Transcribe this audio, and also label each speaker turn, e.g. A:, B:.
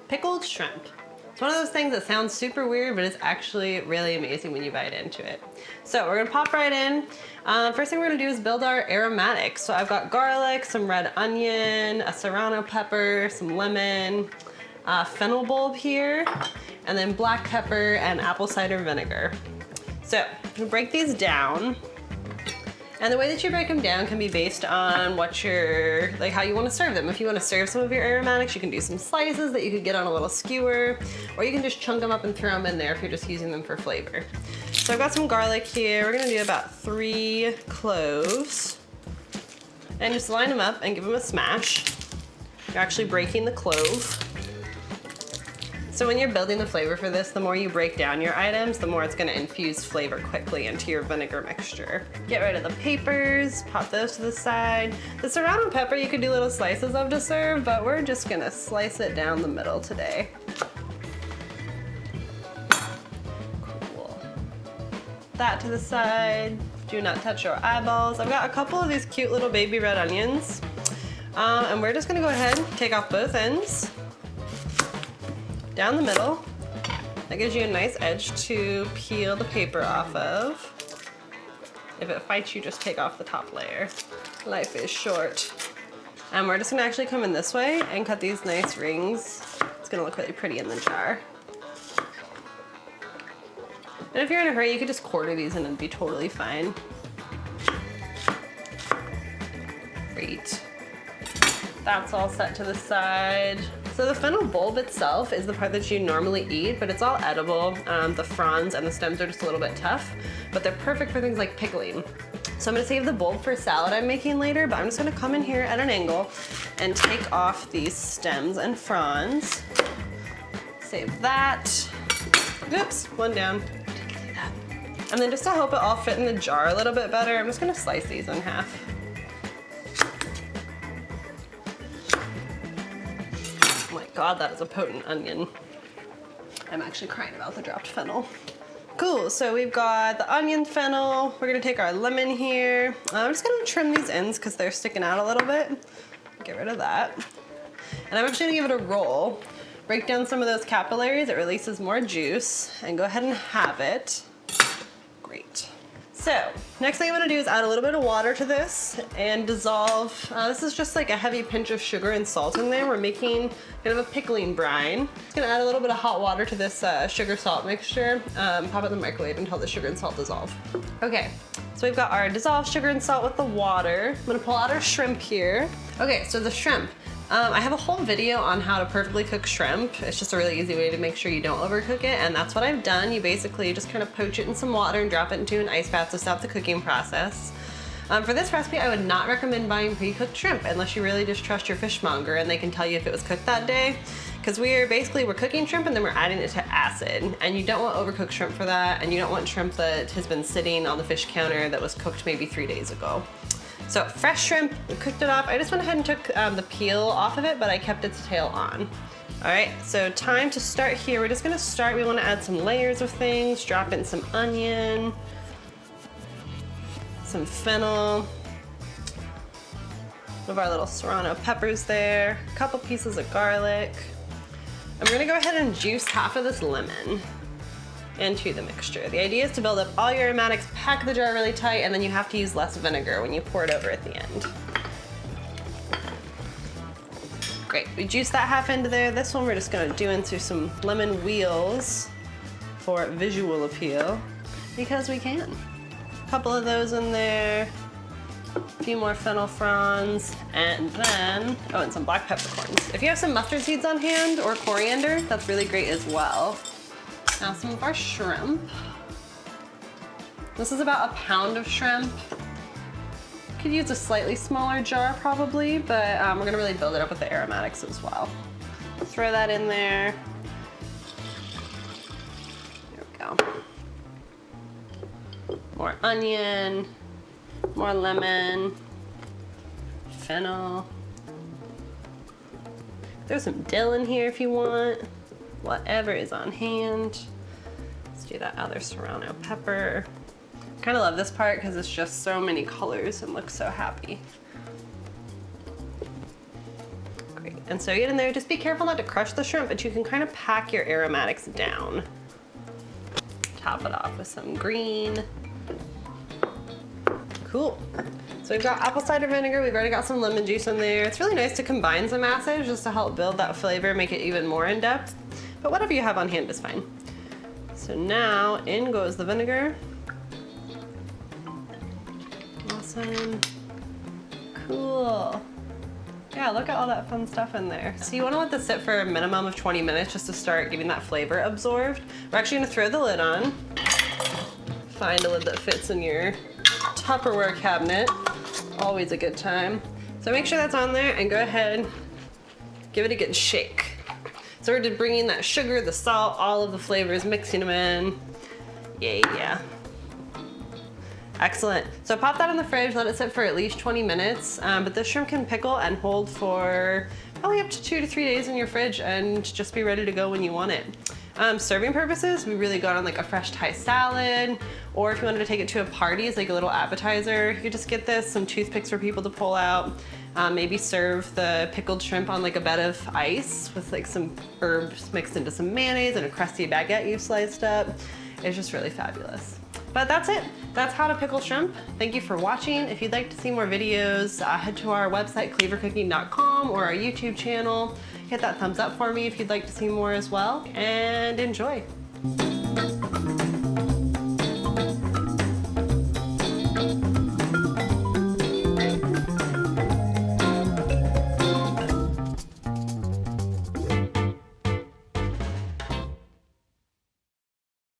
A: Pickled shrimp. It's one of those things that sounds super weird, but it's actually really amazing when you bite into it. So we're gonna pop right in. First thing we're gonna do is build our aromatics. So I've got garlic, some red onion, a serrano pepper, some lemon, fennel bulb here, and then black pepper and apple cider vinegar. So I'm gonna break these down. And the way that you break them down can be based on what how you want to serve them. If you want to serve some of your aromatics, you can do some slices that you could get on a little skewer, or you can just chunk them up and throw them in there if you're just using them for flavor. So I've got some garlic here. We're gonna do about 3 cloves. And just line them up and give them a smash. You're actually breaking the clove. So when you're building the flavor for this, the more you break down your items, the more it's gonna infuse flavor quickly into your vinegar mixture. Get rid of the papers, pop those to the side. The serrano pepper you could do little slices of to serve, but we're just gonna slice it down the middle today. Cool. That to the side. Do not touch your eyeballs. I've got a couple of these cute little baby red onions. And we're just gonna go ahead and take off both ends. Down the middle. That gives you a nice edge to peel the paper off of. If it fights you, just take off the top layer. Life is short. And we're just gonna actually come in this way and cut these nice rings. It's gonna look really pretty in the jar. And if you're in a hurry, you could just quarter these and it'd be totally fine. Great. That's all set to the side. So the fennel bulb itself is the part that you normally eat, but it's all edible. The fronds and the stems are just a little bit tough, but they're perfect for things like pickling. So I'm gonna save the bulb for salad I'm making later, but I'm just gonna come in here at an angle and take off these stems and fronds. Save that. Oops, one down. And then just to help it all fit in the jar a little bit better, I'm just gonna slice these in half. God, that is a potent onion. I'm actually crying about the dropped fennel. Cool, so we've got the onion fennel. We're gonna take our lemon here. I'm just gonna trim these ends because they're sticking out a little bit. Get rid of that. And I'm actually gonna give it a roll. Break down some of those capillaries, it releases more juice, and go ahead and halve it. Great. So, next thing I'm gonna do is add a little bit of water to this and dissolve. This is just like a heavy pinch of sugar and salt in there. We're making kind of a pickling brine. Just gonna add a little bit of hot water to this sugar salt mixture. Pop it in the microwave until the sugar and salt dissolve. Okay, so we've got our dissolved sugar and salt with the water. I'm gonna pull out our shrimp here. Okay, so the shrimp. I have a whole video on how to perfectly cook shrimp. It's just a really easy way to make sure you don't overcook it, and that's what I've done. You basically just kind of poach it in some water and drop it into an ice bath to stop the cooking process. For this recipe, I would not recommend buying pre-cooked shrimp unless you really just trust your fishmonger and they can tell you if it was cooked that day. Because we're cooking shrimp and then we're adding it to acid. And you don't want overcooked shrimp for that, and you don't want shrimp that has been sitting on the fish counter that was cooked maybe 3 days ago. So fresh shrimp, we cooked it off. I just went ahead and took the peel off of it, but I kept its tail on. All right, so time to start here. We're just gonna start, we wanna add some layers of things, drop in some onion, some fennel, one of our little serrano peppers there, a couple pieces of garlic. I'm gonna go ahead and juice half of this lemon into the mixture. The idea is to build up all your aromatics, pack the jar really tight, and then you have to use less vinegar when you pour it over at the end. Great, we juiced that half into there. This one we're just gonna do into some lemon wheels for visual appeal, because we can. A couple of those in there, a few more fennel fronds, and then, oh, and some black peppercorns. If you have some mustard seeds on hand or coriander, that's really great as well. Now some of our shrimp. This is about 1 pound of shrimp. Could use a slightly smaller jar probably, but we're gonna really build it up with the aromatics as well. Throw that in there. There we go. More onion, more lemon, fennel. There's some dill in here if you want. Whatever is on hand. Let's do that other serrano pepper. Kind of love this part because it's just so many colors and looks so happy. Great. And so get in there, just be careful not to crush the shrimp, but you can kind of pack your aromatics down. Top it off with some green. Cool. So we've got apple cider vinegar, we've already got some lemon juice in there. It's really nice to combine some acids just to help build that flavor, make it even more in depth. But whatever you have on hand is fine. So now in goes the vinegar. Awesome. Cool. Yeah, look at all that fun stuff in there. So you wanna let this sit for a minimum of 20 minutes just to start getting that flavor absorbed. We're actually gonna throw the lid on. Find a lid that fits in your Tupperware cabinet. Always a good time. So make sure that's on there and go ahead, give it a good shake. So we're just bringing that sugar, the salt, all of the flavors, mixing them in. Yeah. Excellent. So pop that in the fridge, let it sit for at least 20 minutes. But this shrimp can pickle and hold for probably up to 2 to 3 days in your fridge and just be ready to go when you want it. Serving purposes, we really got on like a fresh Thai salad, or if you wanted to take it to a party as like a little appetizer, you could just get this, some toothpicks for people to pull out. Maybe serve the pickled shrimp on like a bed of ice with like some herbs mixed into some mayonnaise and a crusty baguette you've sliced up. It's just really fabulous. But that's it. That's how to pickle shrimp. Thank you for watching. If you'd like to see more videos, head to our website, cleavercooking.com, or our YouTube channel. Hit that thumbs up for me if you'd like to see more as well, and enjoy.